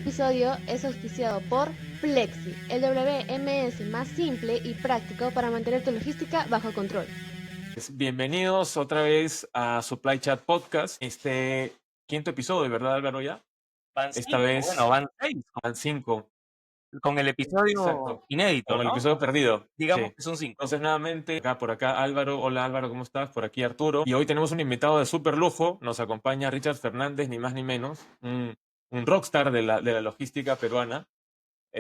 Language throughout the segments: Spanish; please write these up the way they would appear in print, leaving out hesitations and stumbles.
episodio es auspiciado por Flexi, el WMS más simple y práctico para mantener tu logística bajo control. Bienvenidos otra vez a Supply Chat Podcast, este quinto episodio, ¿verdad, Álvaro? Ya. Van Esta 5, vez bueno, van 6, van 5. con el episodio Exacto. inédito, Con el ¿no? episodio perdido. Digamos Sí. que son 5. Entonces, nuevamente, por acá Álvaro. Hola Álvaro, ¿cómo estás? Por aquí Arturo. Y hoy tenemos un invitado de súper lujo. Nos acompaña Richard Fernández, ni más ni menos, un rockstar de la logística peruana.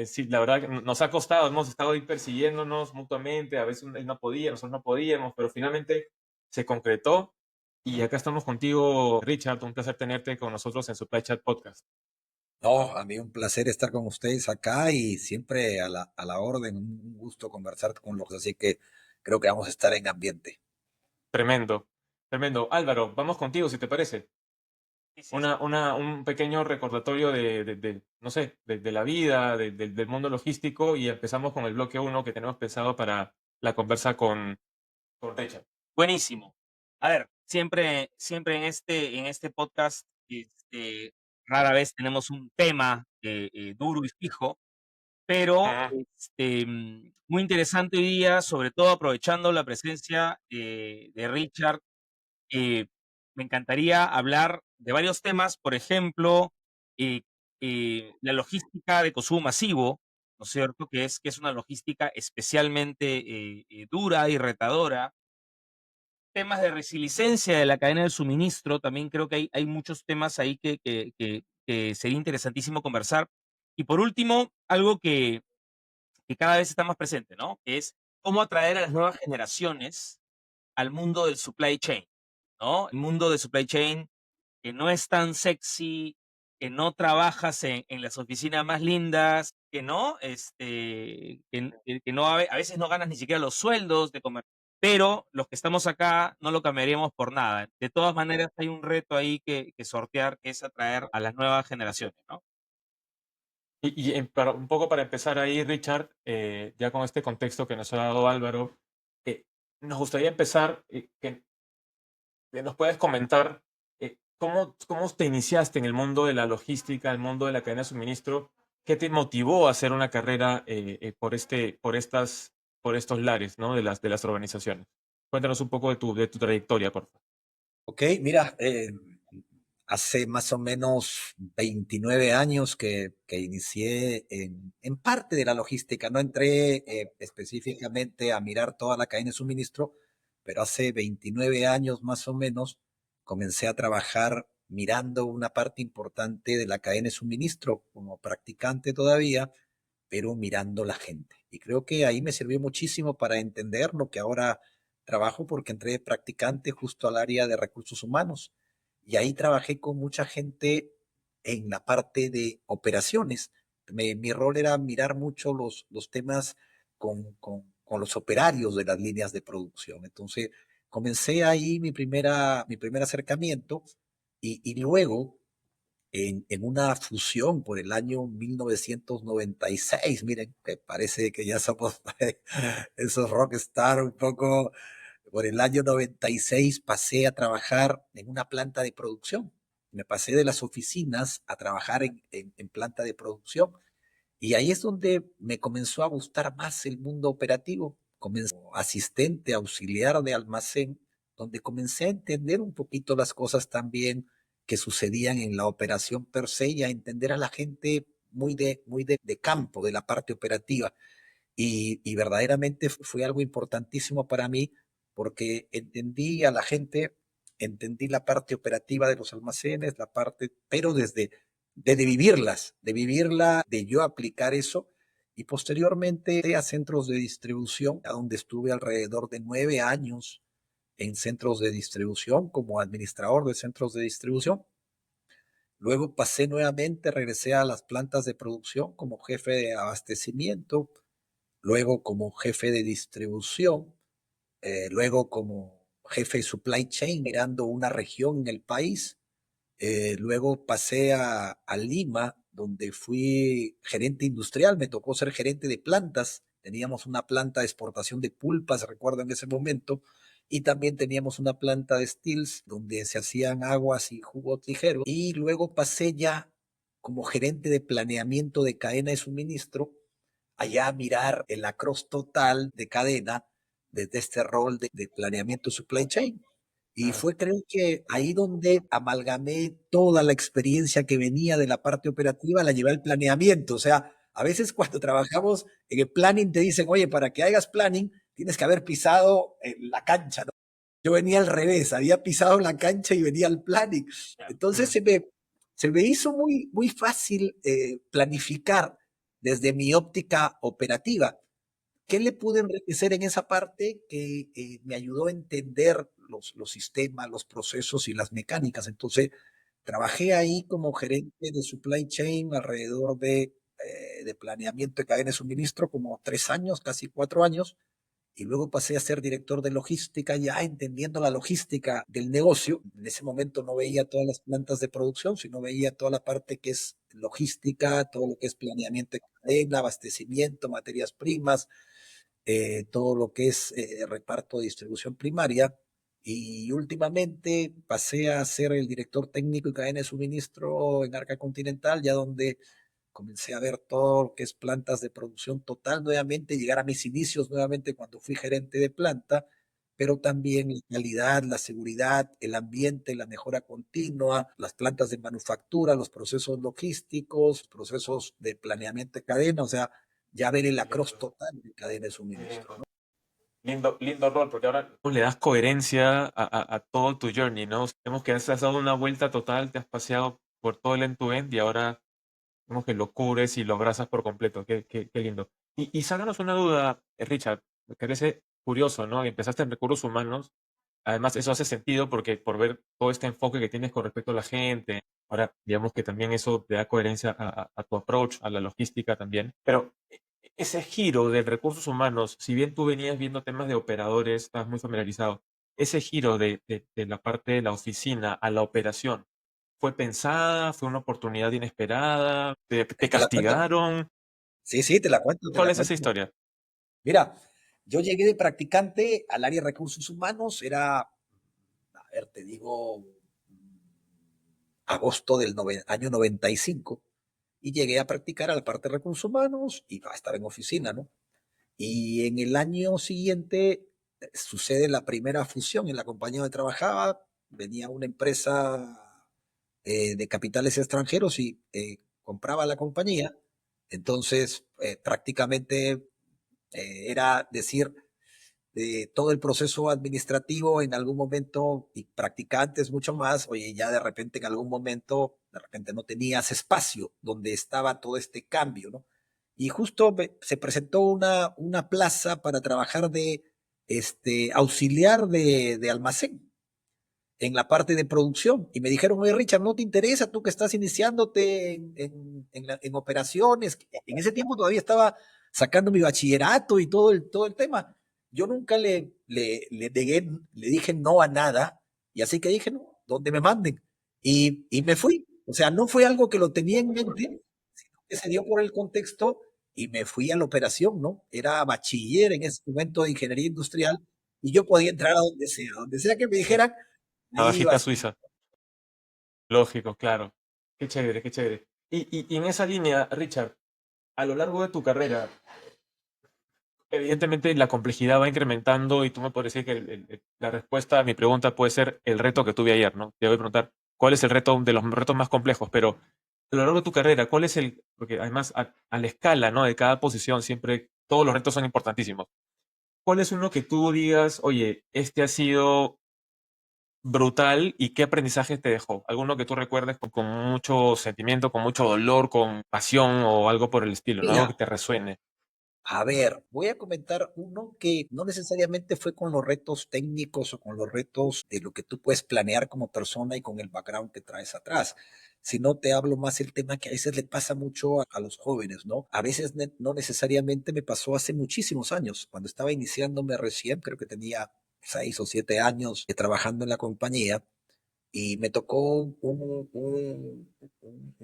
Sí, la verdad que nos ha costado, hemos estado ahí persiguiéndonos mutuamente, a veces él no podía, nosotros no podíamos, pero finalmente se concretó y acá estamos contigo, Richard, un placer tenerte con nosotros en Supply Chat Podcast. No, a mí un placer estar con ustedes acá y siempre a la orden, un gusto conversar con los, así que creo que vamos a estar en ambiente. Tremendo, tremendo. Álvaro, vamos contigo, si te parece. Sí. Un pequeño recordatorio no sé, de la vida, del mundo logístico y empezamos con el bloque uno que tenemos pensado para la conversa con Richard. Buenísimo. A ver, siempre en este podcast, rara vez tenemos un tema duro y fijo, pero muy interesante hoy día, sobre todo aprovechando la presencia de Richard. Me encantaría hablar de varios temas, por ejemplo, eh, la logística de consumo masivo, ¿no es cierto? Que es una logística especialmente dura y retadora. Temas de resiliencia de la cadena de suministro, también creo que hay muchos temas ahí que sería interesantísimo conversar. Y por último, algo que cada vez está más presente, ¿no? Que es cómo atraer a las nuevas generaciones al mundo del supply chain, ¿no? El mundo del supply chain que no es tan sexy, que no trabajas en las oficinas más lindas, que no, que no a veces no ganas ni siquiera los sueldos de comer, pero los que estamos acá no lo cambiaríamos por nada. De todas maneras, hay un reto ahí que sortear, que es atraer a las nuevas generaciones, ¿no? Un poco para empezar ahí, Richard, ya con este contexto que nos ha dado Álvaro, eh, nos gustaría empezar, que nos puedes comentar cómo te iniciaste en el mundo de la logística, el mundo de la cadena de suministro, qué te motivó a hacer una carrera por estos lares, ¿no? de las organizaciones. Cuéntanos un poco de tu trayectoria, por favor. Ok, mira, hace más o menos 29 años que inicié en parte de la logística. No entré específicamente a mirar toda la cadena de suministro, pero hace 29 años más o menos comencé a trabajar mirando una parte importante de la cadena de suministro como practicante todavía, pero mirando la gente. Y creo que ahí me sirvió muchísimo para entender lo que ahora trabajo, porque entré de practicante justo al área de recursos humanos. Y ahí trabajé con mucha gente en la parte de operaciones. Mi rol era mirar mucho los temas con los operarios de las líneas de producción. Entonces, comencé ahí mi primer acercamiento y luego en una fusión por el año 1996. Miren, que parece que ya somos esos rockstar un poco. Por el año 96 pasé a trabajar en una planta de producción. Me pasé de las oficinas a trabajar en planta de producción. Y ahí es donde me comenzó a gustar más el mundo operativo. Comencé como asistente, auxiliar de almacén, donde comencé a entender un poquito las cosas también que sucedían en la operación per se y a entender a la gente muy de campo, de la parte operativa. Y verdaderamente fue algo importantísimo para mí porque entendí a la gente, entendí la parte operativa de los almacenes, la parte, pero desde vivirlas, de vivirla, de yo aplicar eso. Y posteriormente a centros de distribución, a donde estuve alrededor de 9 años en centros de distribución como administrador de centros de distribución. Luego pasé nuevamente, regresé a las plantas de producción como jefe de abastecimiento, luego como jefe de distribución, luego como jefe de supply chain, mirando una región en el país. Luego pasé a Lima, donde fui gerente industrial, me tocó ser gerente de plantas. Teníamos una planta de exportación de pulpas, recuerdo en ese momento, y también teníamos una planta de stills, donde se hacían aguas y jugos ligeros. Y luego pasé ya como gerente de planeamiento de cadena de suministro, allá a mirar el across total de cadena desde este rol de planeamiento supply chain. Y Claro. fue, creo que ahí donde amalgamé toda la experiencia que venía de la parte operativa, la llevé al planeamiento. O sea, a veces cuando trabajamos en el planning te dicen, oye, para que hagas planning tienes que haber pisado la cancha, ¿no? Yo venía al revés, había pisado la cancha y venía al planning. Entonces se me hizo muy, muy fácil planificar desde mi óptica operativa. ¿Qué le pude enriquecer en esa parte que me ayudó a entender los sistemas, los procesos y las mecánicas? Entonces, trabajé ahí como gerente de supply chain alrededor de planeamiento de cadena de suministro como 3 años, casi 4 años, y luego pasé a ser director de logística, ya entendiendo la logística del negocio. En ese momento no veía todas las plantas de producción, sino veía toda la parte que es logística, todo lo que es planeamiento de cadena, abastecimiento, materias primas, todo lo que es reparto de distribución primaria. Y últimamente pasé a ser el director técnico y cadena de suministro en Arca Continental, ya donde comencé a ver todo lo que es plantas de producción total nuevamente, llegar a mis inicios nuevamente cuando fui gerente de planta, pero también la calidad, la seguridad, el ambiente, la mejora continua, las plantas de manufactura, los procesos logísticos, procesos de planeamiento de cadena, o sea, ya ver el across Lindo, total de cadena de qué suministro, lindo. ¿no? Lindo rol, porque ahora tú le das coherencia a todo tu journey, ¿no? Vemos que has dado una vuelta total, te has paseado por todo el end-to-end y ahora vemos que lo cubres y lo abrazas por completo. Qué lindo. Y sácanos una duda, Richard, me parece curioso, ¿no? Empezaste en recursos humanos. Además, eso hace sentido porque por ver todo este enfoque que tienes con respecto a la gente, ahora digamos que también eso te da coherencia a tu approach, a la logística también. Pero ese giro de recursos humanos, si bien tú venías viendo temas de operadores, estabas muy familiarizado, ese giro de la parte de la oficina a la operación, ¿fue pensada? ¿Fue una oportunidad inesperada? ¿Te Te la cuento. castigaron? Sí, sí, te la cuento, te ¿Cuál la es esa cuento. historia? Mira, yo llegué de practicante al área de recursos humanos, era, a ver, te digo, agosto del año 95, y llegué a practicar a la parte de recursos humanos y a estar en oficina, ¿no? Y en el año siguiente sucede la primera fusión en la compañía donde trabajaba, venía una empresa de capitales extranjeros y compraba la compañía, entonces prácticamente era decir, todo el proceso administrativo en algún momento y practicantes mucho más, oye, ya de repente en algún momento, de repente no tenías espacio donde estaba todo este cambio, ¿no? Y justo se presentó una plaza para trabajar de auxiliar de almacén en la parte de producción. Y me dijeron, oye, Richard, ¿no te interesa tú que estás iniciándote en operaciones? En ese tiempo todavía estaba sacando mi bachillerato y todo el tema. Yo nunca le dije no a nada. Y así que dije, no, donde me manden. Y me fui. O sea, no fue algo que lo tenía en mente, sino que se dio por el contexto y me fui a la operación, ¿no? Era bachiller en ese momento de ingeniería industrial y yo podía entrar a donde sea que me Sí. dijeran, ahí iba a Navajita estar. suiza. Lógico, claro. Qué chévere, qué chévere. Y en esa línea, Richard, a lo largo de tu carrera, evidentemente la complejidad va incrementando y tú me puedes decir que la respuesta a mi pregunta puede ser el reto que tuve ayer, ¿no? Te voy a preguntar cuál es el reto de los retos más complejos, pero a lo largo de tu carrera, ¿cuál es porque además a la escala, ¿no? De cada posición siempre todos los retos son importantísimos. ¿Cuál es uno que tú digas, oye, este ha sido brutal y qué aprendizaje te dejó? ¿Alguno que tú recuerdes con mucho sentimiento, con mucho dolor, con pasión o algo por el estilo, ¿no? Algo que Mira, te resuene. a ver, voy a comentar uno que no necesariamente fue con los retos técnicos o con los retos de lo que tú puedes planear como persona y con el background que traes atrás, sino te hablo más el tema que a veces le pasa mucho a los jóvenes, ¿no? A veces no necesariamente me pasó hace muchísimos años, cuando estaba iniciándome recién, creo que tenía 6 o 7 años trabajando en la compañía y me tocó un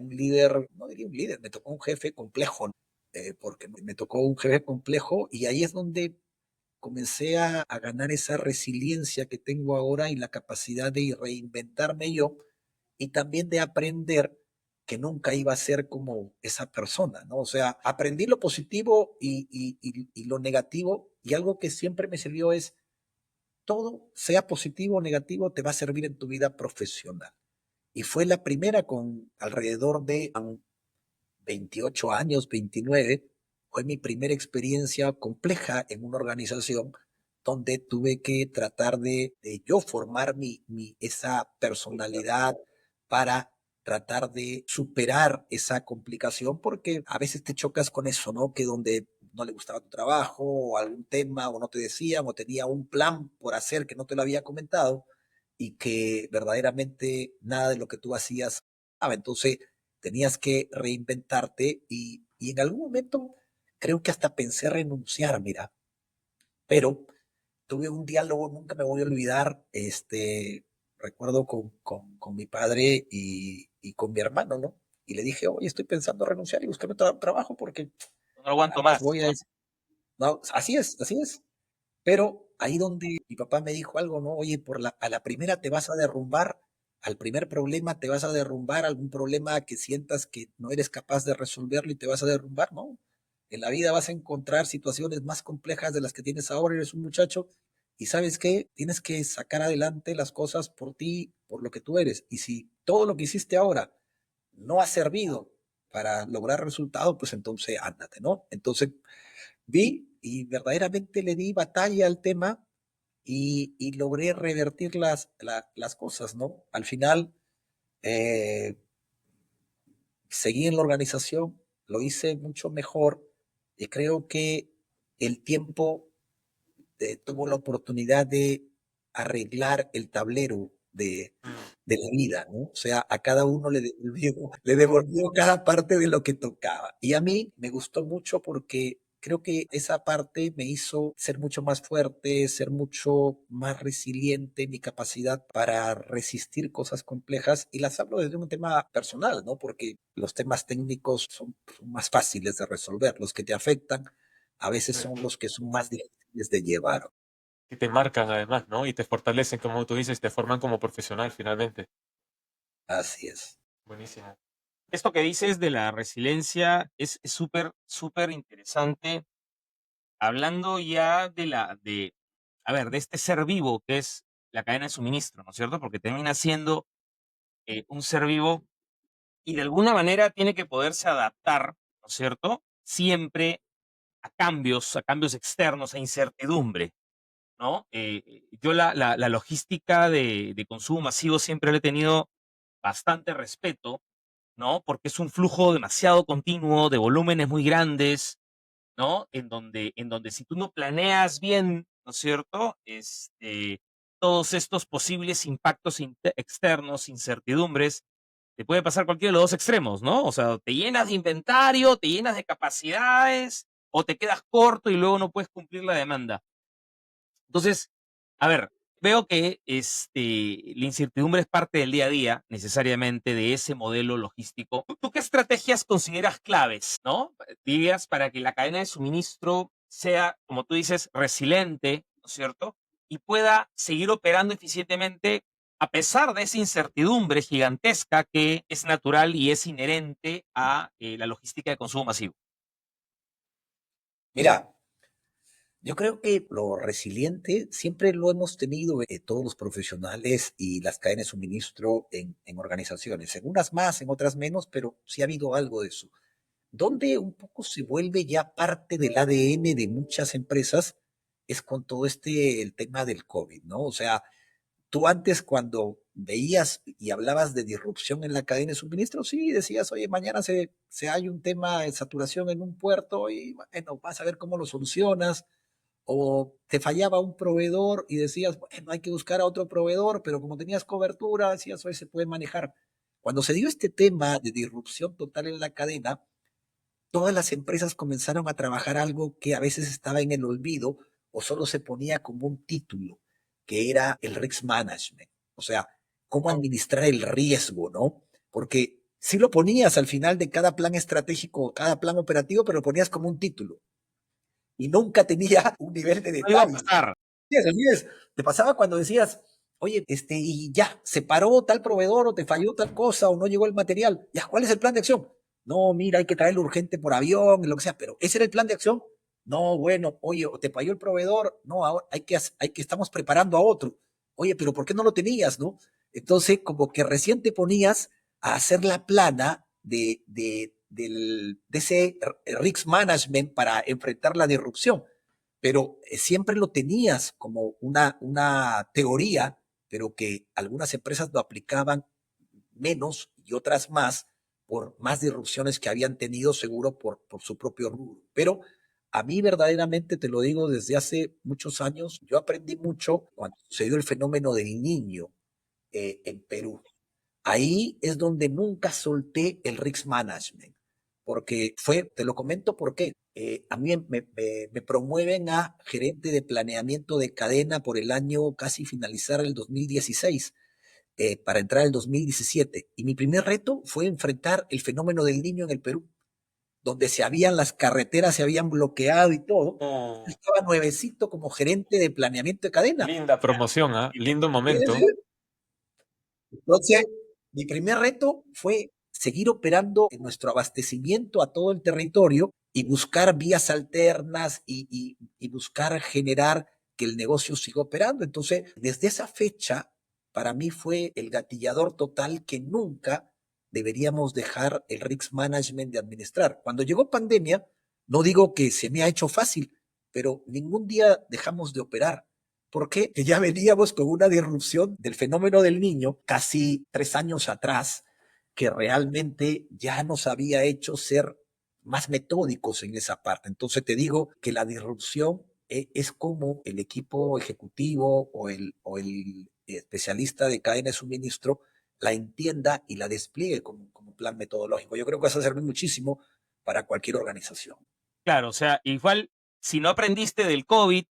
líder, no diría un líder, me tocó un jefe complejo, ¿no? Porque me tocó un jefe complejo y ahí es donde comencé a ganar esa resiliencia que tengo ahora y la capacidad de reinventarme yo y también de aprender que nunca iba a ser como esa persona, ¿no? O sea, aprendí lo positivo y lo negativo, y algo que siempre me sirvió es, todo, sea positivo o negativo, te va a servir en tu vida profesional. Y fue la primera con alrededor de 28 años, 29, fue mi primera experiencia compleja en una organización donde tuve que tratar de yo formar esa personalidad para tratar de superar esa complicación, porque a veces te chocas con eso, ¿no? Que donde no le gustaba tu trabajo o algún tema o no te decían o tenía un plan por hacer que no te lo había comentado y que verdaderamente nada de lo que tú hacías. Entonces, tenías que reinventarte y en algún momento creo que hasta pensé renunciar, mira, pero tuve un diálogo, nunca me voy a olvidar, recuerdo con mi padre y con mi hermano, ¿no? Y le dije, oye, estoy pensando renunciar y buscar otro trabajo porque No aguanto nada más más. voy a... No, así es, así es. Pero ahí donde mi papá me dijo algo, ¿no? Oye, a la primera te vas a derrumbar, al primer problema te vas a derrumbar, algún problema que sientas que no eres capaz de resolverlo y te vas a derrumbar, ¿no? En la vida vas a encontrar situaciones más complejas de las que tienes ahora, eres un muchacho y ¿sabes qué? Tienes que sacar adelante las cosas por ti, por lo que tú eres. Y si todo lo que hiciste ahora no ha servido para lograr resultados, pues entonces ándate, ¿no? Entonces vi y verdaderamente le di batalla al tema y logré revertir las cosas, ¿no? Al final seguí en la organización, lo hice mucho mejor y creo que el tiempo tuvo la oportunidad de arreglar el tablero de la vida, ¿no? O sea, a cada uno le devolvió cada parte de lo que tocaba. Y a mí me gustó mucho porque creo que esa parte me hizo ser mucho más fuerte, ser mucho más resiliente, mi capacidad para resistir cosas complejas. Y las hablo desde un tema personal, ¿no? Porque los temas técnicos son más fáciles de resolver. Los que te afectan a veces son los que son más difíciles de llevar. Que te marcan además, ¿no? Y te fortalecen, como tú dices, te forman como profesional finalmente. Así es. Buenísimo. Esto que dices de la resiliencia es súper, súper interesante. Hablando ya a ver, de este ser vivo que es la cadena de suministro, ¿no es cierto? Porque termina siendo un ser vivo y de alguna manera tiene que poderse adaptar, ¿no es cierto? Siempre a cambios externos, a incertidumbre, ¿no? Yo la logística de consumo masivo siempre le he tenido bastante respeto, ¿no? Porque es un flujo demasiado continuo, de volúmenes muy grandes, ¿no? En donde si tú no planeas bien, ¿no es cierto? Todos estos posibles impactos externos, incertidumbres, te puede pasar cualquiera de los dos extremos, ¿no? O sea, te llenas de inventario, te llenas de capacidades, o te quedas corto y luego no puedes cumplir la demanda. Entonces, a ver, veo que la incertidumbre es parte del día a día, necesariamente, de ese modelo logístico. ¿Tú qué estrategias consideras claves, no? Dirías para que la cadena de suministro sea, como tú dices, resiliente, ¿no es cierto? Y pueda seguir operando eficientemente a pesar de esa incertidumbre gigantesca que es natural y es inherente a la logística de consumo masivo. Mira, yo creo que lo resiliente siempre lo hemos tenido todos los profesionales y las cadenas de suministro en organizaciones, en unas más, en otras menos, pero sí ha habido algo de eso. Donde un poco se vuelve ya parte del ADN de muchas empresas es con todo el tema del COVID, ¿no? O sea, tú antes cuando veías y hablabas de disrupción en la cadena de suministro, sí, decías, oye, mañana se hay un tema de saturación en un puerto y bueno, vas a ver cómo lo solucionas, o te fallaba un proveedor y decías, bueno, hay que buscar a otro proveedor, pero como tenías cobertura, decías, hoy se puede manejar. Cuando se dio este tema de disrupción total en la cadena, todas las empresas comenzaron a trabajar algo que a veces estaba en el olvido o solo se ponía como un título, que era el risk management. O sea, cómo administrar el riesgo, ¿no? Porque sí lo ponías al final de cada plan estratégico, cada plan operativo, pero lo ponías como un título y nunca tenía un nivel de No iba a detalle. pasar. Sí, así es. Te pasaba cuando decías, Oye, y ya, se paró tal proveedor o te falló tal cosa o no llegó el material. Ya, ¿cuál es el plan de acción? No, mira, hay que traerlo urgente por avión, lo que sea, pero ¿ese era el plan de acción? No, bueno, oye, o te falló el proveedor, no, ahora estamos preparando a otro. Oye, pero ¿por qué no lo tenías, no? Entonces, como que recién te ponías a hacer la plana de ese risk management para enfrentar la disrupción. Pero siempre lo tenías como una teoría, pero que algunas empresas lo aplicaban menos y otras más por más disrupciones que habían tenido seguro por su propio rubro. Pero a mí verdaderamente, te lo digo desde hace muchos años, yo aprendí mucho cuando sucedió el fenómeno del niño en Perú. Ahí es donde nunca solté el risk management, porque te lo comento por qué. A mí me promueven a gerente de planeamiento de cadena por el año casi finalizar el 2016, para entrar el 2017. Y mi primer reto fue enfrentar el fenómeno del niño en el Perú, donde las carreteras se habían bloqueado y todo. Yo estaba nuevecito como gerente de planeamiento de cadena. Linda promoción, ¿ah? Lindo momento. Entonces, mi primer reto fue seguir operando en nuestro abastecimiento a todo el territorio y buscar vías alternas y buscar generar que el negocio siga operando. Entonces, desde esa fecha, para mí fue el gatillador total que nunca deberíamos dejar el risk management de administrar. Cuando llegó pandemia, no digo que se me ha hecho fácil, pero ningún día dejamos de operar. ¿Por qué? Que ya veníamos con una disrupción del fenómeno del niño casi 3 años atrás, que realmente ya nos había hecho ser más metódicos en esa parte. Entonces te digo que la disrupción es como el equipo ejecutivo o el especialista de cadena de suministro la entienda y la despliegue como plan metodológico. Yo creo que eso va a servir muchísimo para cualquier organización. Claro, o sea, igual, si no aprendiste del COVID,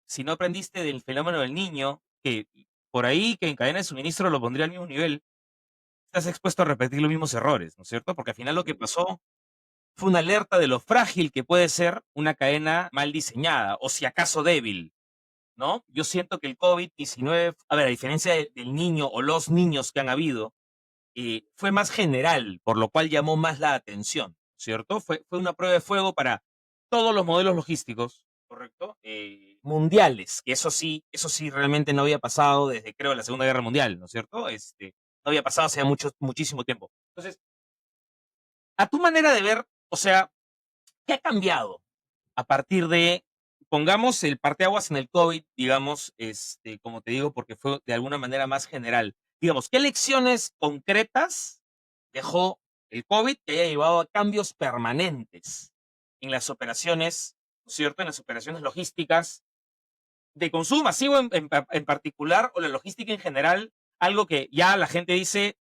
si no aprendiste del fenómeno del niño, que por ahí que en cadena de suministro lo pondría al mismo nivel, estás expuesto a repetir los mismos errores, ¿no es cierto? Porque al final lo que pasó fue una alerta de lo frágil que puede ser una cadena mal diseñada, o si acaso débil, ¿no? Yo siento que el COVID-19, a ver, a diferencia del niño o los niños que han habido, fue más general, por lo cual llamó más la atención, ¿cierto? Fue una prueba de fuego para todos los modelos logísticos, ¿correcto? Mundiales, que eso sí realmente no había pasado desde, creo, la Segunda Guerra Mundial, ¿no es cierto? No había pasado hace muchísimo tiempo. Entonces, a tu manera de ver, o sea, ¿qué ha cambiado a partir de, pongamos el parteaguas en el COVID, digamos, como te digo, porque fue de alguna manera más general? Digamos, ¿qué lecciones concretas dejó el COVID que haya llevado a cambios permanentes en las operaciones, ¿no es cierto? En las operaciones logísticas de consumo masivo en particular, o la logística en general, algo que ya la gente dice,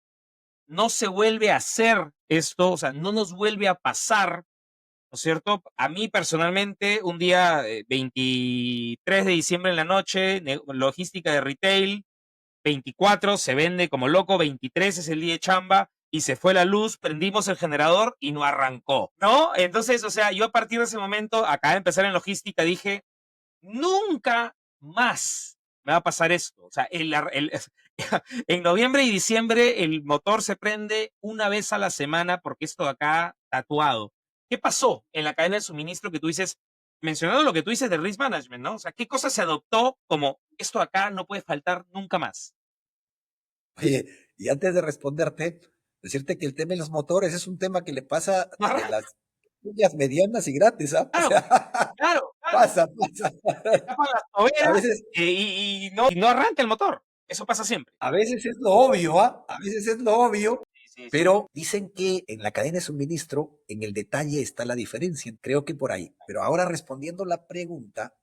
no se vuelve a hacer esto, o sea, no nos vuelve a pasar, ¿no es cierto? A mí personalmente, un día 23 de diciembre en la noche, logística de retail, 24 se vende como loco, 23 es el día de chamba y se fue la luz, prendimos el generador y no arrancó, ¿no? Entonces, o sea, yo a partir de ese momento, acá de empezar en logística, dije, nunca más me va a pasar esto. O sea, en noviembre y diciembre el motor se prende una vez a la semana porque esto de acá tatuado. ¿Qué pasó en la cadena de suministro que tú dices, mencionando lo que tú dices de risk management, ¿no? O sea, ¿qué cosa se adoptó como esto acá no puede faltar nunca más? Oye, y antes de responderte, decirte que el tema de los motores es un tema que le pasa a las niñas medianas y grandes, ¿ah? O Claro, sea, claro. pasa. Tapan las A toberas veces, y no arranca el motor. Eso pasa siempre. a veces es lo obvio, ¿ah? A veces es lo obvio, Sí. pero dicen que en la cadena de suministro, en el detalle está la diferencia. Creo que por ahí. Pero ahora respondiendo la pregunta,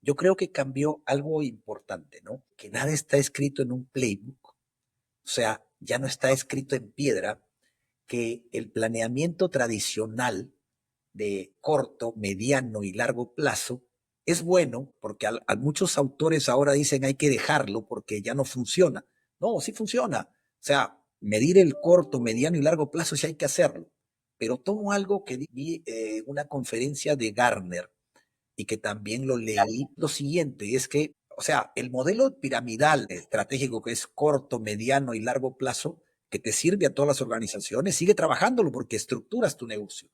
yo creo que cambió algo importante, ¿no? Que nada está escrito en un playbook. O sea, ya no está escrito en piedra, que el planeamiento tradicional de corto, mediano y largo plazo es bueno, porque a muchos autores ahora dicen hay que dejarlo porque ya no funciona. No, sí funciona. O sea, medir el corto, mediano y largo plazo sí hay que hacerlo. Pero tomo algo que vi una conferencia de Gartner y que también lo leí. Lo siguiente es que O sea, el modelo piramidal estratégico que es corto, mediano y largo plazo, que te sirve a todas las organizaciones, sigue trabajándolo porque estructuras tu negocio.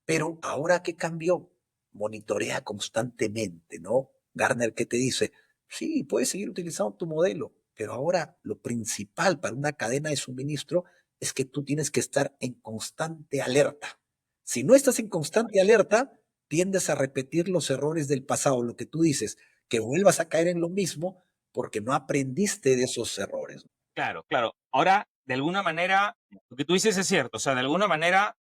Pero ahora que cambió, monitorea constantemente, ¿no? Gartner, ¿qué te dice? Sí, puedes seguir utilizando tu modelo, pero ahora lo principal para una cadena de suministro es que tú tienes que estar en constante alerta. Si no estás en constante alerta, tiendes a repetir los errores del pasado, lo que tú dices, que vuelvas a caer en lo mismo porque no aprendiste de esos errores. Claro, claro. Ahora, de alguna manera, lo que tú dices es cierto. O sea, de alguna manera,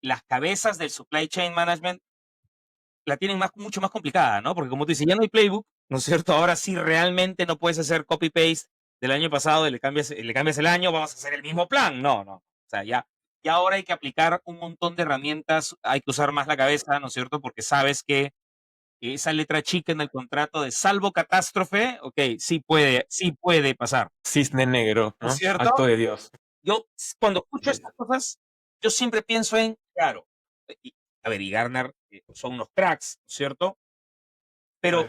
las cabezas del supply chain management la tienen mucho más complicada, ¿no? Porque como tú dices, ya no hay playbook, ¿no es cierto? Ahora sí realmente no puedes hacer copy-paste del año pasado y le cambias el año, vamos a hacer el mismo plan. No, no. O sea, ya ahora hay que aplicar un montón de herramientas, hay que usar más la cabeza, ¿no es cierto? Porque sabes que esa letra chica en el contrato de salvo catástrofe, ok, sí puede pasar, Cisne negro, ¿no es ¿no? cierto? Acto de Dios. Yo, cuando escucho estas cosas, yo siempre pienso en, claro, a ver, y Gartner son unos cracks, ¿no es cierto? Pero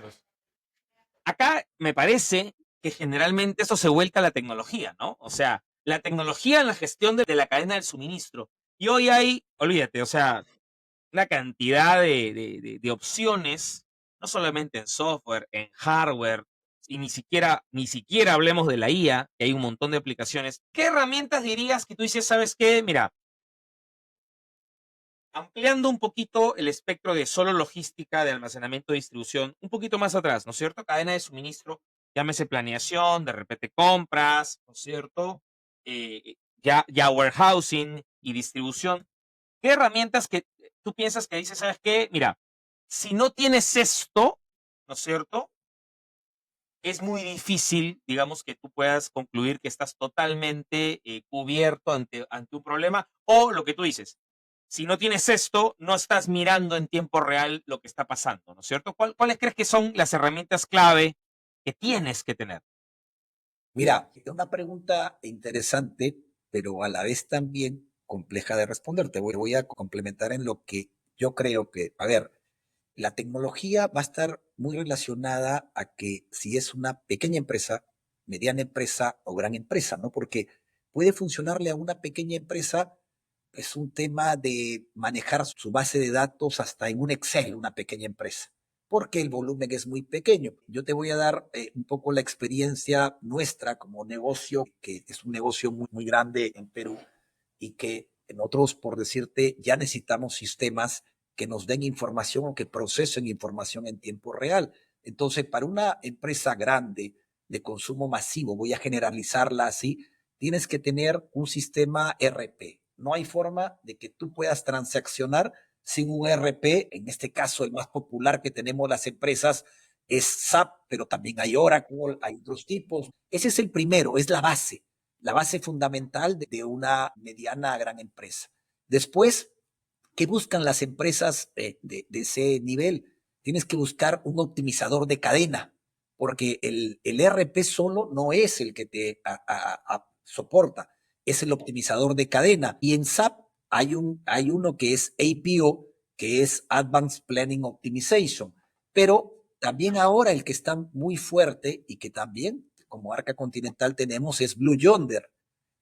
acá me parece que generalmente eso se vuelca a la tecnología, ¿no? O sea, la tecnología en la gestión de la cadena del suministro. Y hoy hay, olvídate, o sea, una cantidad de opciones, no solamente en software, en hardware, y ni siquiera hablemos de la IA, que hay un montón de aplicaciones. ¿Qué herramientas dirías que tú dices, sabes qué? Mira, ampliando un poquito el espectro de solo logística, de almacenamiento, de distribución, un poquito más atrás, ¿no es cierto? Cadena de suministro, llámese planeación, de repente compras, ¿no es cierto? Ya warehousing y distribución. ¿Qué herramientas que tú piensas que dices, sabes qué? Mira, si no tienes esto, ¿no es cierto? Es muy difícil, digamos, que tú puedas concluir que estás totalmente cubierto ante un problema, o lo que tú dices, si no tienes esto, no estás mirando en tiempo real lo que está pasando, ¿no es cierto? ¿Cuáles crees que son las herramientas clave que tienes que tener? Mira, es una pregunta interesante, pero a la vez también compleja de responder. Voy a complementar en lo que yo creo que, a ver, la tecnología va a estar muy relacionada a que si es una pequeña empresa, mediana empresa o gran empresa, ¿no? Porque puede funcionarle a una pequeña empresa, es un tema de manejar su base de datos hasta en un Excel, una pequeña empresa, porque el volumen es muy pequeño. Yo te voy a dar un poco la experiencia nuestra como negocio, que es un negocio muy, muy grande en Perú y que nosotros, por decirte, ya necesitamos sistemas que nos den información o que procesen información en tiempo real. Entonces, para una empresa grande de consumo masivo, voy a generalizarla así, tienes que tener un sistema RP. No hay forma de que tú puedas transaccionar sin un RP. En este caso, el más popular que tenemos las empresas es SAP, pero también hay Oracle, hay otros tipos. Ese es el primero, es la base fundamental de una mediana a gran empresa. Después, ¿qué buscan las empresas de ese nivel? Tienes que buscar un optimizador de cadena, porque el RP solo no es el que te soporta, es el optimizador de cadena. Y en SAP hay uno que es APO, que es Advanced Planning Optimization, pero también ahora el que está muy fuerte y que también como Arca Continental tenemos es Blue Yonder,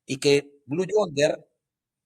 y que Blue Yonder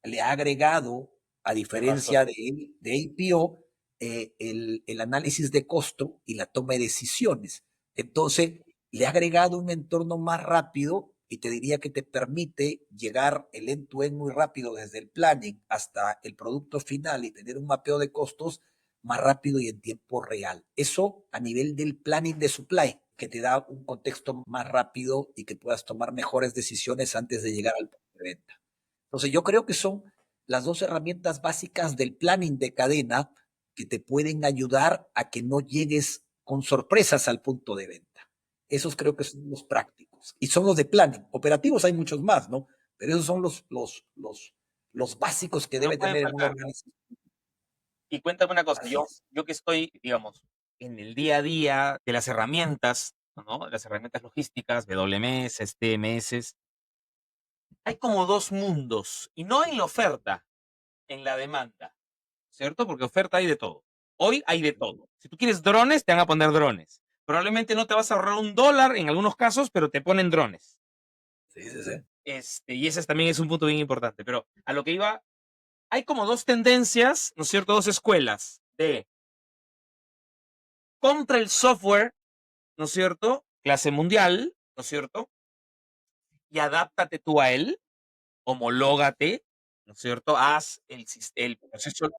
le ha agregado, a diferencia de APO, el análisis de costo y la toma de decisiones. Entonces, le ha agregado un entorno más rápido y te diría que te permite llegar el end-to-end muy rápido desde el planning hasta el producto final y tener un mapeo de costos más rápido y en tiempo real. Eso a nivel del planning de supply, que te da un contexto más rápido y que puedas tomar mejores decisiones antes de llegar al punto de venta. Entonces, yo creo que son las dos herramientas básicas del planning de cadena que te pueden ayudar a que no llegues con sorpresas al punto de venta. Esos creo que son los prácticos y son los de planning. Operativos hay muchos más, ¿no? Pero esos son los básicos que No debe pueden tener una faltar. organización. Y cuéntame una cosa, Así yo, es. yo que estoy, digamos, en el día a día de las herramientas, ¿no? Las herramientas logísticas, WMS, TMS, hay como dos mundos, y no en la oferta, en la demanda, ¿cierto? Porque oferta hay de todo. Hoy hay de todo. Si tú quieres drones, te van a poner drones. probablemente no te vas a ahorrar $1 en algunos casos, pero te ponen drones. Sí, sí, sí. Y ese también es un punto bien importante. Pero a lo que iba, hay como dos tendencias, ¿no es cierto? Dos escuelas de compra el software, ¿no es cierto? Clase mundial, ¿no es cierto? Y adáptate tú a él, homológate, ¿no es cierto? Haz el proceso.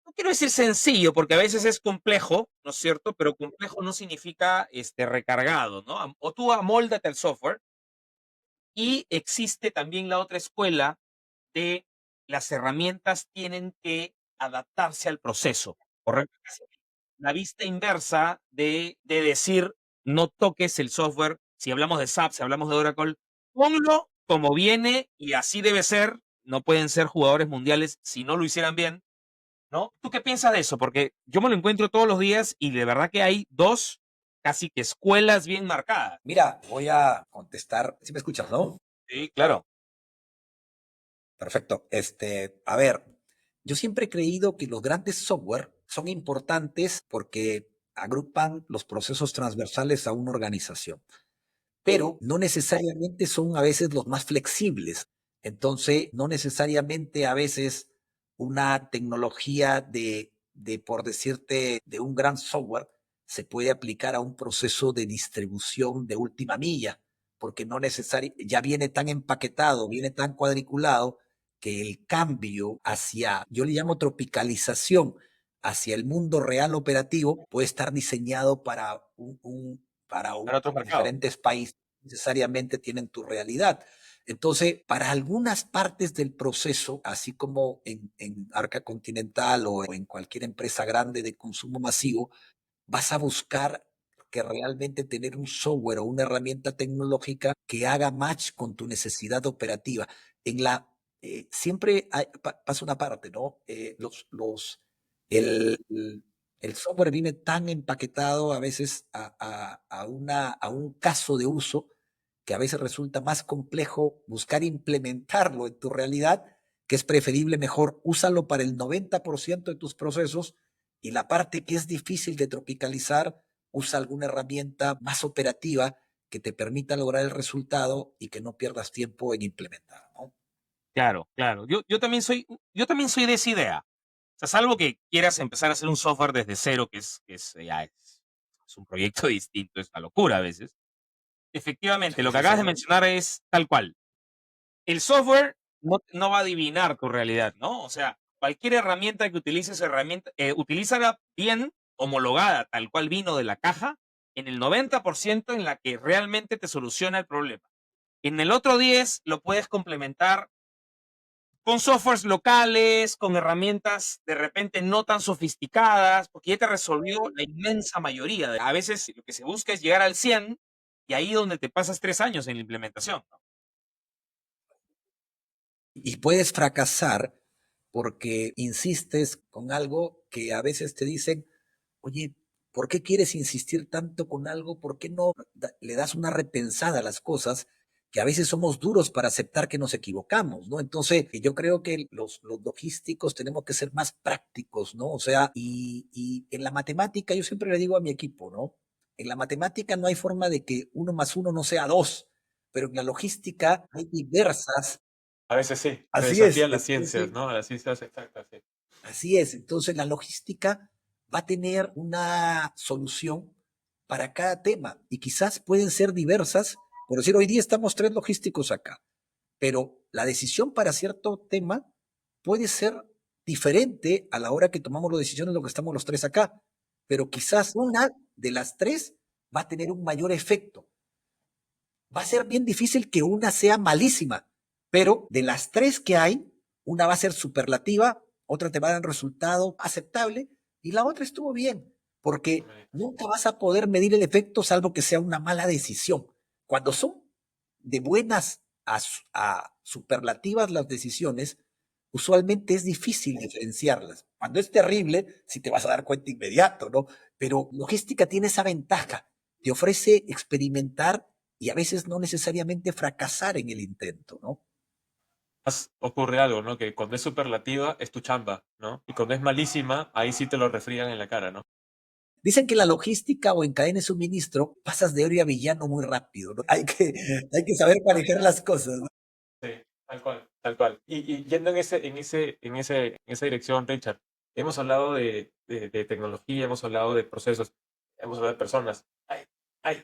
No quiero decir sencillo, porque a veces es complejo, ¿no es cierto? Pero complejo no significa recargado, ¿no? O tú amóldate al software. Y existe también la otra escuela de las herramientas tienen que adaptarse al proceso, ¿correcto? La vista inversa de decir, no toques el software. Si hablamos de SAP, si hablamos de Oracle, ponlo como viene y así debe ser. No pueden ser jugadores mundiales si no lo hicieran bien, ¿no? ¿Tú qué piensas de eso? Porque yo me lo encuentro todos los días y de verdad que hay dos casi que escuelas bien marcadas. Mira, voy a contestar. ¿Sí me escuchas, no? Sí, claro. Perfecto. A ver, yo siempre he creído que los grandes software son importantes porque agrupan los procesos transversales a una organización, pero no necesariamente son a veces los más flexibles. Entonces, no necesariamente a veces una tecnología por decirte, de un gran software se puede aplicar a un proceso de distribución de última milla, porque no necesariamente, ya viene tan empaquetado, viene tan cuadriculado, que el cambio hacia, yo le llamo tropicalización, hacia el mundo real operativo, puede estar diseñado para Para otros mercados. diferentes países necesariamente tienen tu realidad. Entonces, para algunas partes del proceso, así como en Arca Continental o en cualquier empresa grande de consumo masivo, vas a buscar que realmente tener un software o una herramienta tecnológica que haga match con tu necesidad operativa. Siempre pasa una parte, ¿no? El, el software viene tan empaquetado a veces a un caso de uso que a veces resulta más complejo buscar implementarlo en tu realidad, que es preferible mejor úsalo para el 90% de tus procesos y la parte que es difícil de tropicalizar, usa alguna herramienta más operativa que te permita lograr el resultado y que no pierdas tiempo en implementar, ¿no? Claro, claro. Yo también soy de esa idea. O sea, salvo que quieras empezar a hacer un software desde cero, es un proyecto distinto, es una locura a veces. Efectivamente, Sí, lo que sí, acabas sí. de mencionar es tal cual. El software no va a adivinar tu realidad, ¿no? O sea, cualquier herramienta que utilices, utilízala bien homologada, tal cual vino de la caja, en el 90% en la que realmente te soluciona el problema. En el otro 10 lo puedes complementar con softwares locales, con herramientas de repente no tan sofisticadas, porque ya te resolvió la inmensa mayoría. A veces lo que se busca es llegar al 100 y ahí donde te pasas 3 años en la implementación, ¿no? Y puedes fracasar porque insistes con algo que a veces te dicen, oye, ¿por qué quieres insistir tanto con algo? ¿Por qué no le das una repensada a las cosas? Que a veces somos duros para aceptar que nos equivocamos, ¿no? Entonces, yo creo que los logísticos tenemos que ser más prácticos, ¿no? O sea, y en la matemática, yo siempre le digo a mi equipo, ¿no? En la matemática no hay forma de que 1 más 1 no sea 2, pero en la logística hay diversas. A veces sí, se Así es. desafían las ciencias, Entonces, ¿no? Las ciencias exactas, sí. así es. Entonces, la logística va a tener una solución para cada tema y quizás pueden ser diversas. Por decir, hoy día estamos 3 logísticos acá, pero la decisión para cierto tema puede ser diferente a la hora que tomamos las decisiones de lo que estamos los 3 acá, pero quizás una de las 3 va a tener un mayor efecto. Va a ser bien difícil que una sea malísima, pero de las 3 que hay, una va a ser superlativa, otra te va a dar un resultado aceptable y la otra estuvo bien, porque nunca vas a poder medir el efecto salvo que sea una mala decisión. Cuando son de buenas a superlativas las decisiones, usualmente es difícil diferenciarlas. Cuando es terrible, sí te vas a dar cuenta inmediato, ¿no? Pero logística tiene esa ventaja, te ofrece experimentar y a veces no necesariamente fracasar en el intento, ¿no? Ocurre algo, ¿no? Que cuando es superlativa es tu chamba, ¿no? Y cuando es malísima, ahí sí te lo refrían en la cara, ¿no? Dicen que en la logística o en cadena de suministro pasas de héroe a villano muy rápido, ¿no? Hay que saber manejar las cosas, ¿no? Sí, tal cual, tal cual. Y yendo en esa dirección, Richard, hemos hablado de tecnología, hemos hablado de procesos, hemos hablado de personas. Ay,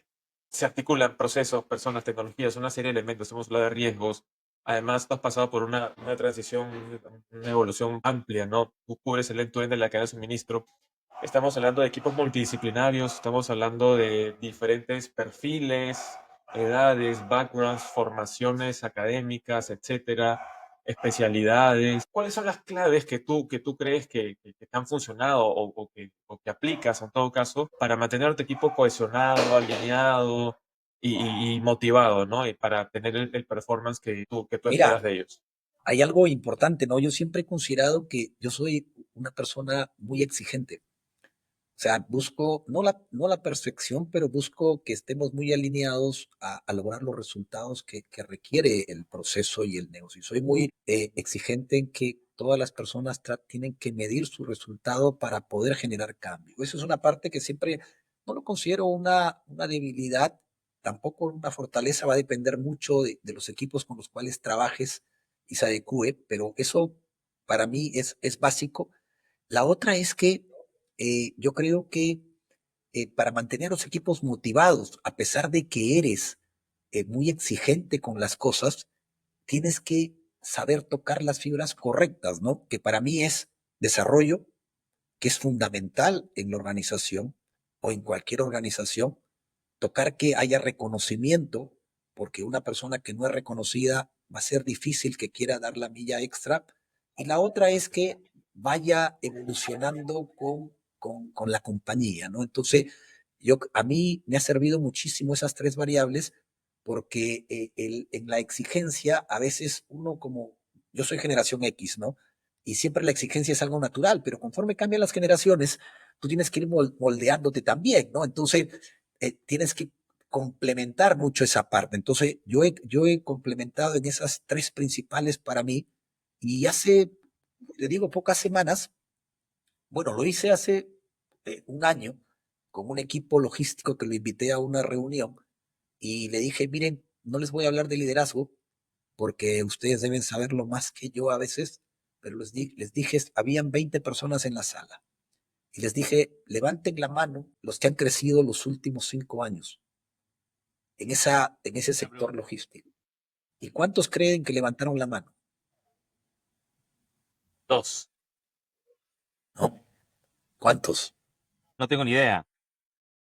se articulan procesos, personas, tecnologías, una serie de elementos. Hemos hablado de riesgos. Además, tú has pasado por una transición, una evolución amplia, ¿no? Tú cubres el end-to-end de la cadena de suministro. Estamos hablando de equipos multidisciplinarios, estamos hablando de diferentes perfiles, edades, backgrounds, formaciones académicas, etcétera, especialidades. ¿Cuáles son las claves que tú crees que te han funcionado o que aplicas en todo caso para mantener a tu equipo cohesionado, alineado y motivado, ¿no? Y para tener el performance que tú esperas Mira, de ellos. hay algo importante, ¿no? Yo siempre he considerado que yo soy una persona muy exigente. O sea, busco no la perfección, pero busco que estemos muy alineados a lograr los resultados que requiere el proceso y el negocio. Soy muy exigente en que todas las personas tienen que medir su resultado para poder generar cambio. Eso es una parte que siempre no lo considero una debilidad, tampoco una fortaleza, va a depender mucho de los equipos con los cuales trabajes y se adecue, pero eso para mí es básico. La otra es que yo creo que para mantener a los equipos motivados, a pesar de que eres muy exigente con las cosas, tienes que saber tocar las fibras correctas, ¿no? Que para mí es desarrollo, que es fundamental en la organización o en cualquier organización, tocar que haya reconocimiento, porque una persona que no es reconocida va a ser difícil que quiera dar la milla extra. Y la otra es que vaya evolucionando con la compañía, ¿no? Entonces, a mí me ha servido muchísimo esas tres variables porque en la exigencia a veces uno como, yo soy generación X, ¿no? Y siempre la exigencia es algo natural, pero conforme cambian las generaciones, tú tienes que ir moldeándote también, ¿no? Entonces, tienes que complementar mucho esa parte. Entonces, yo he complementado en esas tres principales para mí y hace, le digo, pocas semanas, bueno, lo hice hace un año con un equipo logístico que lo invité a una reunión y le dije, miren, no les voy a hablar de liderazgo porque ustedes deben saberlo más que yo a veces, pero les dije, habían 20 personas en la sala y les dije, levanten la mano los que han crecido los últimos 5 años en ese sector logístico. ¿Y cuántos creen que levantaron la mano? Dos. ¿No? ¿Cuántos? No tengo ni idea.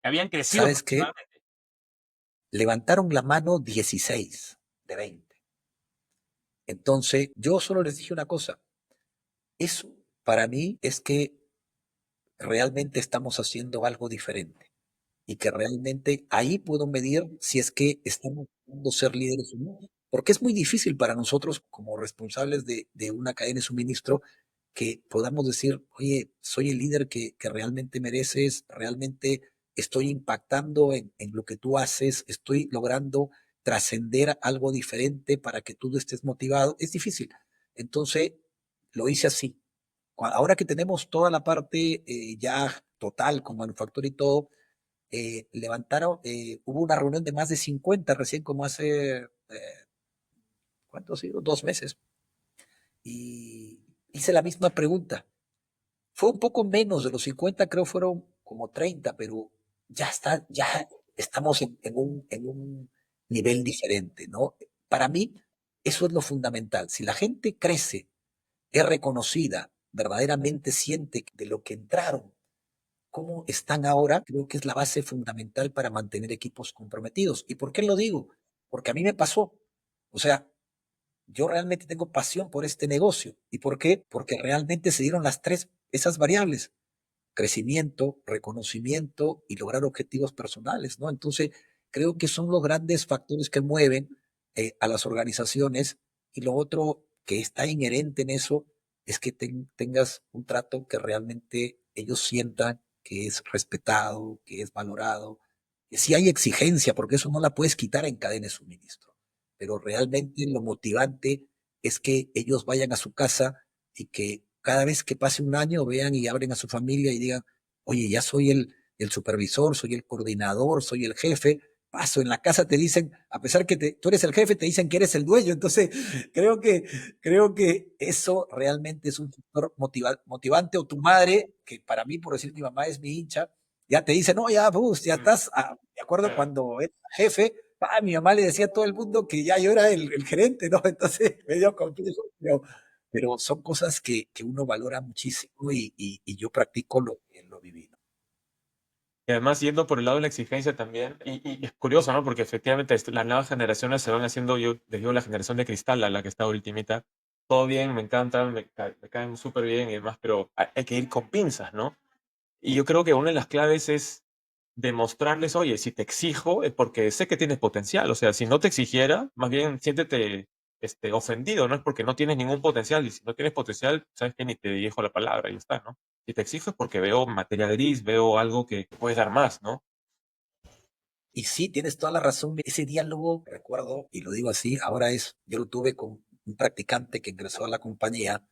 Habían crecido ¿Sabes qué? profesionalmente. Levantaron la mano 16 de 20. Entonces, yo solo les dije una cosa. Eso para mí es que realmente estamos haciendo algo diferente y que realmente ahí puedo medir si es que estamos pudiendo ser líderes o no. Porque es muy difícil para nosotros como responsables de una cadena de suministro que podamos decir, oye, soy el líder que realmente mereces, realmente estoy impactando en lo que tú haces, estoy logrando trascender algo diferente para que tú estés motivado. Es difícil. Entonces, lo hice así. Ahora que tenemos toda la parte ya total con manufactura y todo, hubo una reunión de más de 50 recién como hace, ¿cuánto ha sido? 2 meses. Y hice la misma pregunta. Fue un poco menos de los 50, creo fueron como 30, pero ya estamos en un nivel diferente, ¿no? Para mí, eso es lo fundamental. Si la gente crece, es reconocida, verdaderamente siente de lo que entraron, cómo están ahora, creo que es la base fundamental para mantener equipos comprometidos. ¿Y por qué lo digo? Porque a mí me pasó. O sea, yo realmente tengo pasión por este negocio. ¿Y por qué? Porque realmente se dieron esas variables: crecimiento, reconocimiento y lograr objetivos personales, ¿no? Entonces, creo que son los grandes factores que mueven a las organizaciones y lo otro que está inherente en eso es que tengas un trato que realmente ellos sientan que es respetado, que es valorado. Que sí hay exigencia, porque eso no la puedes quitar en cadena de suministro, pero realmente lo motivante es que ellos vayan a su casa y que cada vez que pase un año vean y abren a su familia y digan, oye, ya soy el supervisor, soy el coordinador, soy el jefe. Paso, en la casa te dicen, a pesar que tú eres el jefe, te dicen que eres el dueño. Entonces, creo que, creo que eso realmente es un factor motivante. O tu madre, que para mí, por decir, mi mamá es mi hincha, ya te dice, no, ya, Bus, ya estás. Me acuerdo cuando era jefe, mi mamá le decía a todo el mundo que ya yo era el gerente, ¿no? Entonces, medio complejo, pero son cosas que uno valora muchísimo y yo practico lo que lo viví, ¿no? Y además, yendo por el lado de la exigencia también, y es curioso, ¿no? Porque efectivamente las nuevas generaciones se van haciendo, yo les digo la generación de cristal, a la que está ultimita, todo bien, me encantan, me caen súper bien y demás, pero hay que ir con pinzas, ¿no? Y yo creo que una de las claves es demostrarles, oye, si te exijo es porque sé que tienes potencial. O sea, si no te exigiera, más bien siéntete ofendido, no es porque no tienes ningún potencial. Y si no tienes potencial, sabes que ni te dirijo la palabra y ya está, ¿no? Si te exijo es porque veo materia gris, veo algo que puedes dar más, ¿no? Y sí, tienes toda la razón. Ese diálogo, recuerdo, y lo digo así, ahora yo lo tuve con un practicante que ingresó a la compañía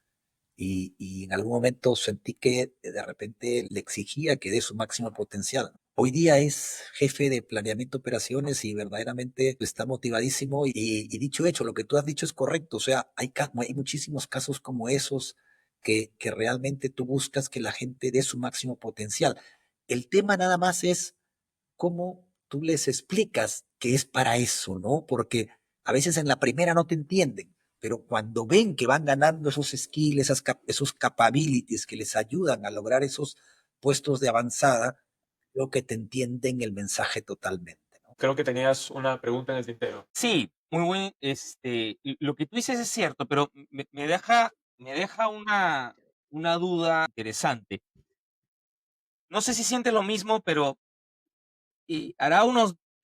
y en algún momento sentí que de repente le exigía que dé su máximo potencial. Hoy día es jefe de planeamiento de operaciones y verdaderamente está motivadísimo y dicho hecho, lo que tú has dicho es correcto. O sea, hay muchísimos casos como esos que realmente tú buscas que la gente dé su máximo potencial. El tema nada más es cómo tú les explicas que es para eso, ¿no? Porque a veces en la primera no te entienden, pero cuando ven que van ganando esos skills, esos capabilities que les ayudan a lograr esos puestos de avanzada, creo que te entienden el mensaje totalmente, ¿no? Creo que tenías una pregunta en el tintero. Sí, muy buen, lo que tú dices es cierto, pero me deja una duda interesante. No sé si sientes lo mismo, pero hará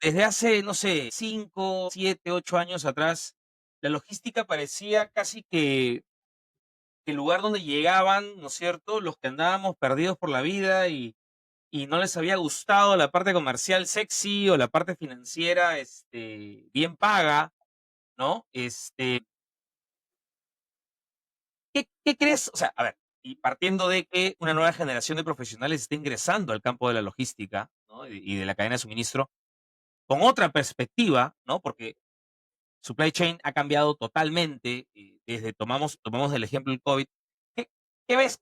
desde hace, no sé, 5, 7, 8 años atrás, la logística parecía casi que el lugar donde llegaban, ¿no es cierto?, los que andábamos perdidos por la vida y no les había gustado la parte comercial sexy o la parte financiera, bien paga, ¿no? ¿Qué crees? O sea, a ver, y partiendo de que una nueva generación de profesionales está ingresando al campo de la logística, ¿no? Y de la cadena de suministro con otra perspectiva, ¿no? Porque supply chain ha cambiado totalmente, desde tomamos el ejemplo del COVID. ¿Qué, qué ves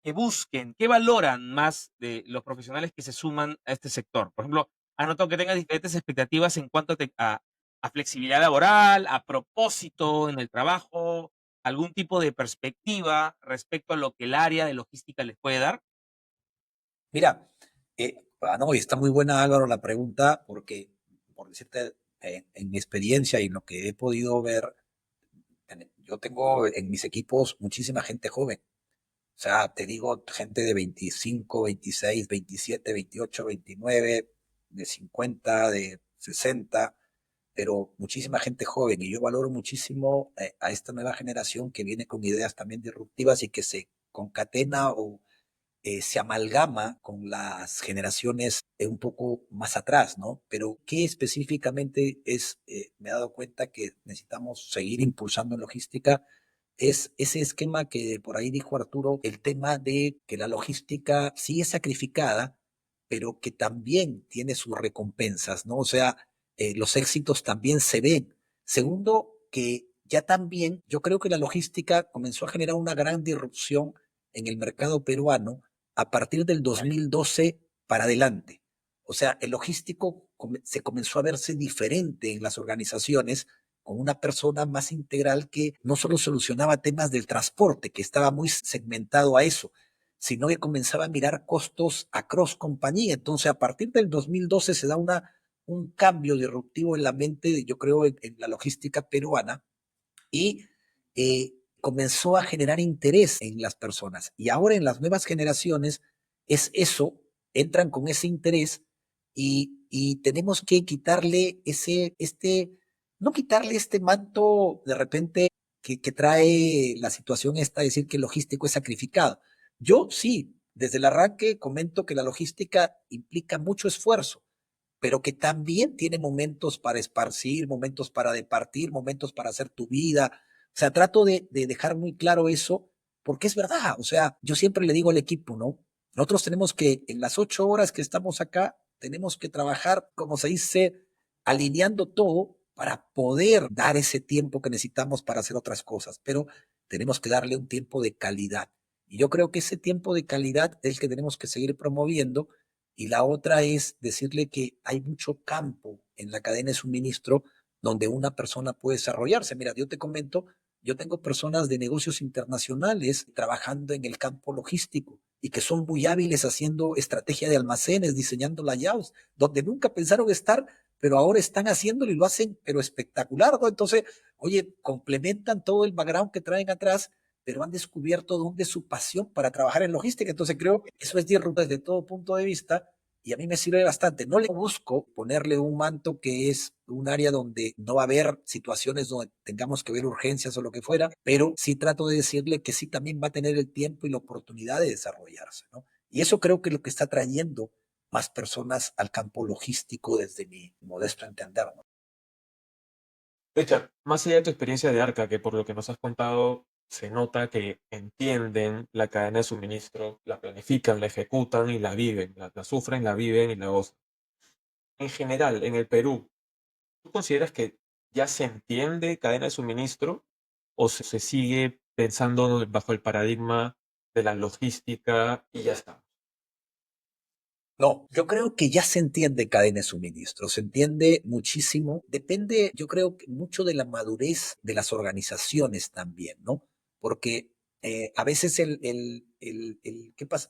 que busquen, qué valoran más de los profesionales que se suman a este sector? Por ejemplo, han notado que tengan diferentes expectativas en cuanto a flexibilidad laboral, a propósito en el trabajo, algún tipo de perspectiva respecto a lo que el área de logística les puede dar. Mira, no, y está muy buena, Álvaro, la pregunta, porque, por decirte, en mi experiencia y en lo que he podido ver, yo tengo en mis equipos muchísima gente joven. O sea, te digo, gente de 25, 26, 27, 28, 29, de 50, de 60, pero muchísima gente joven. Y yo valoro muchísimo a esta nueva generación que viene con ideas también disruptivas y que se concatena o se amalgama con las generaciones un poco más atrás, ¿no? Pero ¿qué específicamente es? Me he dado cuenta que necesitamos seguir impulsando en logística es ese esquema que por ahí dijo Arturo, el tema de que la logística sí es sacrificada, pero que también tiene sus recompensas, ¿no? O sea, los éxitos también se ven. Segundo, que ya también yo creo que la logística comenzó a generar una gran disrupción en el mercado peruano a partir del 2012 para adelante. O sea, el logístico se comenzó a verse diferente en las organizaciones con una persona más integral que no solo solucionaba temas del transporte, que estaba muy segmentado a eso, sino que comenzaba a mirar costos across compañía. Entonces, a partir del 2012 se da un cambio disruptivo en la mente, yo creo, en la logística peruana y comenzó a generar interés en las personas. Y ahora en las nuevas generaciones es eso, entran con ese interés y tenemos que quitarle no quitarle este manto de repente que trae la situación esta, decir que el logístico es sacrificado. Yo sí, desde el arranque comento que la logística implica mucho esfuerzo, pero que también tiene momentos para esparcir, momentos para departir, momentos para hacer tu vida. O sea, trato de dejar muy claro eso, porque es verdad. O sea, yo siempre le digo al equipo, ¿no? Nosotros tenemos que, en las 8 horas que estamos acá, tenemos que trabajar, como se dice, alineando todo para poder dar ese tiempo que necesitamos para hacer otras cosas, pero tenemos que darle un tiempo de calidad. Y yo creo que ese tiempo de calidad es el que tenemos que seguir promoviendo. Y la otra es decirle que hay mucho campo en la cadena de suministro donde una persona puede desarrollarse. Mira, yo te comento, yo tengo personas de negocios internacionales trabajando en el campo logístico y que son muy hábiles haciendo estrategia de almacenes, diseñando layouts, donde nunca pensaron estar, pero ahora están haciéndolo y lo hacen, pero espectacular, ¿no? Entonces, oye, complementan todo el background que traen atrás, pero han descubierto dónde es su pasión para trabajar en logística. Entonces, creo que eso es disruptivo desde todo punto de vista y a mí me sirve bastante. No le busco ponerle un manto que es un área donde no va a haber situaciones donde tengamos que ver urgencias o lo que fuera, pero sí trato de decirle que sí también va a tener el tiempo y la oportunidad de desarrollarse, ¿no? Y eso creo que es lo que está trayendo más personas al campo logístico desde mi modesto entender, ¿no? Richard, más allá de tu experiencia de Arca, que por lo que nos has contado se nota que entienden la cadena de suministro, la planifican, la ejecutan y la viven, la sufren, la viven y la gozan. En general, en el Perú, ¿tú consideras que ya se entiende cadena de suministro o se sigue pensando bajo el paradigma de la logística y ya está? No, yo creo que ya se entiende cadena de suministro, se entiende muchísimo. Depende, yo creo que mucho de la madurez de las organizaciones también, ¿no? Porque a veces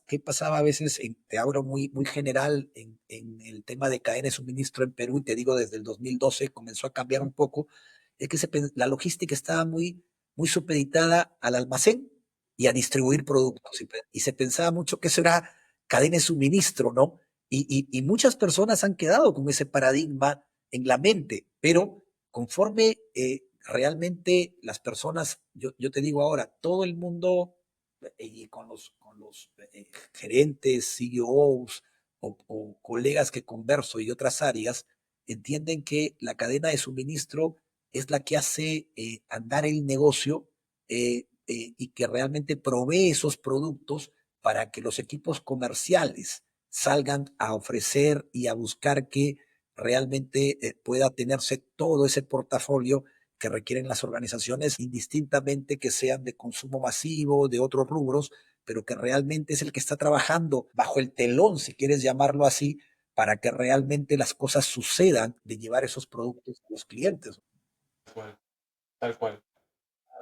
¿qué pasaba a veces? Te hablo muy general en el tema de cadena de suministro en Perú, y te digo desde el 2012 comenzó a cambiar un poco, es que la logística estaba muy supeditada al almacén y a distribuir productos. Y se pensaba mucho que eso era cadena de suministro, ¿no? Y muchas personas han quedado con ese paradigma en la mente, pero conforme realmente las personas, yo te digo ahora, todo el mundo, y con los gerentes, CEOs o colegas que converso y otras áreas, entienden que la cadena de suministro es la que hace andar el negocio y que realmente provee esos productos para que los equipos comerciales salgan a ofrecer y a buscar que realmente pueda tenerse todo ese portafolio que requieren las organizaciones, indistintamente que sean de consumo masivo, de otros rubros, pero que realmente es el que está trabajando bajo el telón, si quieres llamarlo así, para que realmente las cosas sucedan de llevar esos productos a los clientes. Tal cual, tal cual.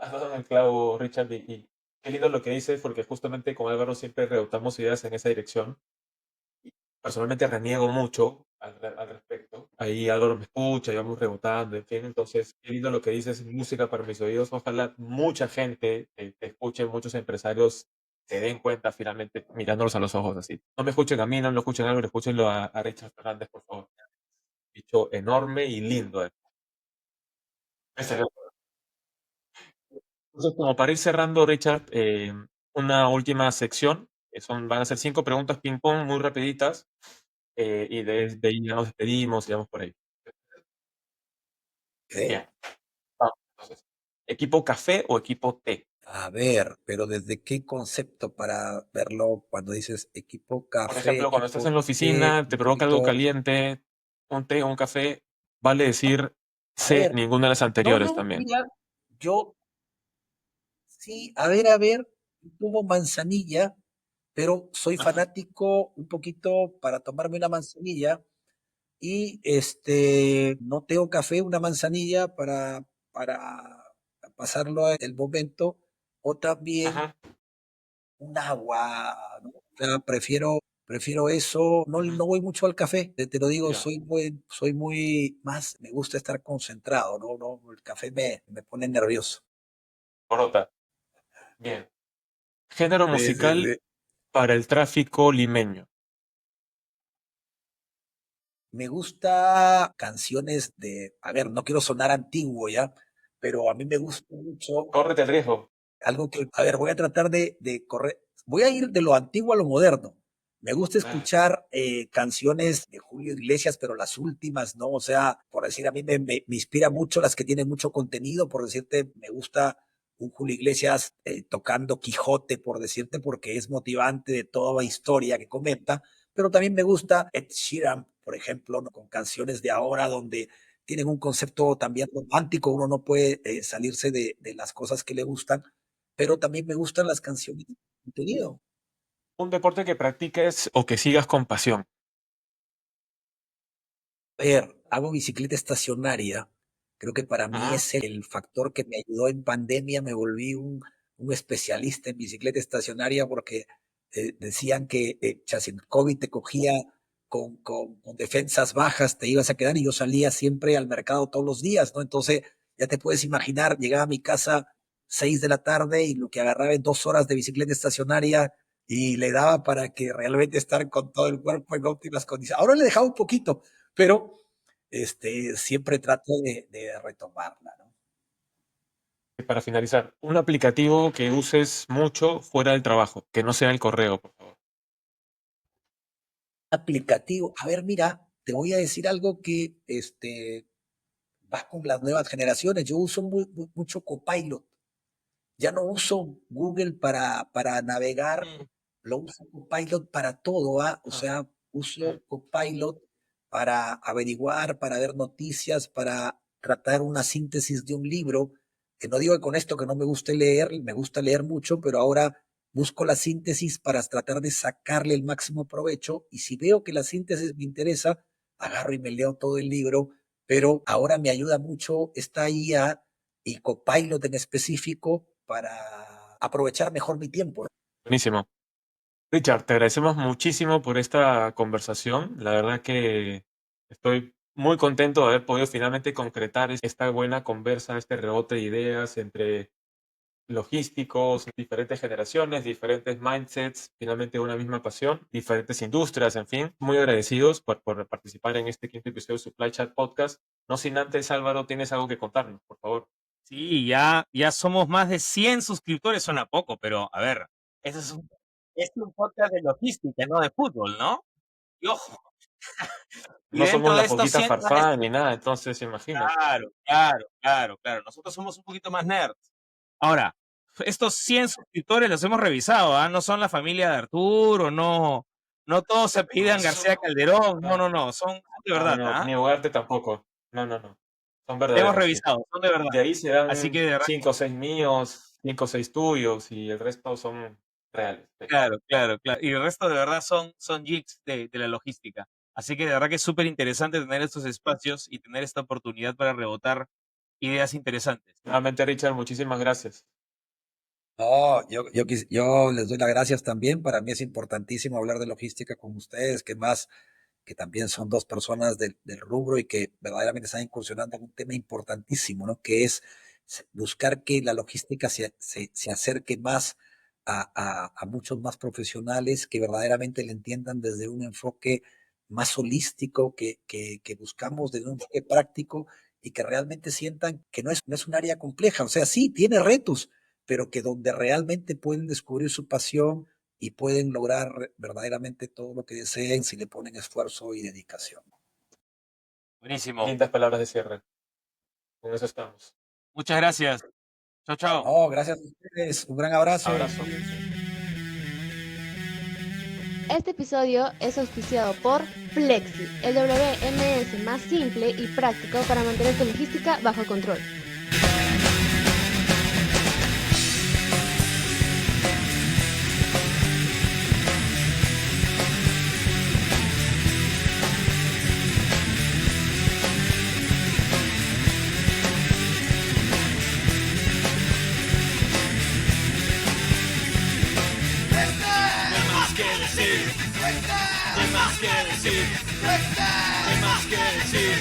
Has dado en el clavo, Richard, y qué lindo lo que dices, porque justamente con Álvaro siempre rebotamos ideas en esa dirección. Personalmente reniego mucho al respecto. Ahí Álvaro me escucha, y vamos rebotando, en fin. Entonces, qué lindo lo que dices, música para mis oídos. Ojalá mucha gente te escuche, muchos empresarios se den cuenta finalmente mirándolos a los ojos así. No me escuchen a mí, no lo escuchen a Álvaro, escúchenlo a Richard Fernández, por favor. Dicho enorme y lindo. Excelente. Entonces, como para ir cerrando, Richard, una última sección. Van a ser 5 preguntas ping-pong muy rapiditas. Y de ahí ya nos despedimos y vamos por ahí. ¿Eh? Bien, vamos. Entonces, ¿equipo café o equipo té? A ver, pero ¿desde qué concepto para verlo cuando dices equipo Por café, ejemplo, cuando estás en equipo la té, oficina, te un provoca algo poquito? caliente, un té o un café, vale decir A C, ver, ninguna de las no, anteriores no, también. mira, yo sí, a ver, tomo manzanilla, pero soy Ajá, fanático un poquito para tomarme una manzanilla y no tengo café, una manzanilla para pasarlo el momento, o también ajá, un agua, ¿no? O sea, prefiero eso, no, ujú, no voy mucho al café, te lo digo, ya, soy muy más, me gusta estar concentrado, no, no, el café me pone nervioso. porota. Bien. Género Sí, sí, musical sí. para el tráfico limeño. Me gusta canciones a ver, no quiero sonar antiguo ya, pero a mí me gusta mucho Córrete el riesgo. algo que, a ver, voy a tratar de correr, voy a ir de lo antiguo a lo moderno. Me gusta Dale. escuchar canciones de Julio Iglesias, pero las últimas, ¿no? O sea, por decir, a mí me inspira mucho las que tienen mucho contenido, por decirte, me gusta un Julio Iglesias tocando Quijote, por decirte, porque es motivante de toda la historia que comenta, pero también me gusta Ed Sheeran, por ejemplo, ¿no? Con canciones de ahora donde tienen un concepto también romántico, uno no puede salirse de las cosas que le gustan, pero también me gustan las canciones de contenido. Un deporte que practiques o que sigas con pasión. Ver, hago bicicleta estacionaria. Creo que para mí es el factor que me ayudó en pandemia. Me volví un especialista en bicicleta estacionaria porque decían que si el COVID te cogía con defensas bajas, te ibas a quedar y yo salía siempre al mercado todos los días, ¿no? Entonces, ya te puedes imaginar, llegaba a mi casa 6 de la tarde y lo que agarraba en 2 horas de bicicleta estacionaria y le daba para que realmente estar con todo el cuerpo en óptimas condiciones. Ahora le he dejado un poquito, pero siempre trato de retomarla, ¿no? Y para finalizar, un aplicativo que uses mucho fuera del trabajo, que no sea el correo, por favor. Aplicativo. A ver, mira, te voy a decir algo que va con las nuevas generaciones. Yo uso mucho Copilot. Ya no uso Google para navegar, lo uso Copilot para todo, ¿ah? O sea, uso Copilot para averiguar, para ver noticias, para tratar una síntesis de un libro. Que no digo que con esto que no me guste leer, me gusta leer mucho, pero ahora busco la síntesis para tratar de sacarle el máximo provecho. Y si veo que la síntesis me interesa, agarro y me leo todo el libro. Pero ahora me ayuda mucho esta IA y Copilot en específico para aprovechar mejor mi tiempo. Buenísimo. Richard, te agradecemos muchísimo por esta conversación. La verdad que estoy muy contento de haber podido finalmente concretar esta buena conversa, este rebote de ideas entre logísticos, diferentes generaciones, diferentes mindsets, finalmente una misma pasión, diferentes industrias, en fin. Muy agradecidos por participar en este quinto episodio de Supply Chat Podcast. No sin antes, Álvaro, tienes algo que contarnos, por favor. Sí, ya somos más de 100 suscriptores, suena poco, pero a ver, este es un podcast de logística, no de fútbol, ¿no? Y ojo, y No dentro somos de la estos poquita 100, farfán ni nada, entonces imagínate. claro. Nosotros somos un poquito más nerds. Ahora, estos 100 suscriptores los hemos revisado, ¿ah? No son la familia de Arturo, no todos se apellidan García Calderón, no, son de verdad, No, ¿ah? ni Ugarte tampoco. No. Son Hemos verdaderos, sí. revisado, son de verdad. De ahí Así que serán de verdad, 5 o 6 míos, 5 o 6 tuyos y el resto son reales. Sí. claro. Y el resto de verdad son geeks de la logística. Así que de verdad que es súper interesante tener estos espacios y tener esta oportunidad para rebotar ideas interesantes. Nuevamente, Richard, muchísimas gracias. No, yo les doy las gracias también. Para mí es importantísimo hablar de logística con ustedes, que más que también son dos personas del rubro y que verdaderamente están incursionando en un tema importantísimo, ¿no? Que es buscar que la logística se acerque más a muchos más profesionales que verdaderamente le entiendan desde un enfoque más holístico, que buscamos desde un enfoque práctico y que realmente sientan que no es un área compleja. O sea, sí, tiene retos, pero que donde realmente pueden descubrir su pasión y pueden lograr verdaderamente todo lo que deseen si le ponen esfuerzo y dedicación. Buenísimo. Lindas palabras de cierre. Con eso estamos. Muchas gracias. Chao. No, gracias a ustedes. Un gran abrazo. Abrazo. Este episodio es auspiciado por Flexi, el WMS más simple y práctico para mantener tu logística bajo control. ¿Qué más que decir? ¿Qué más que decir?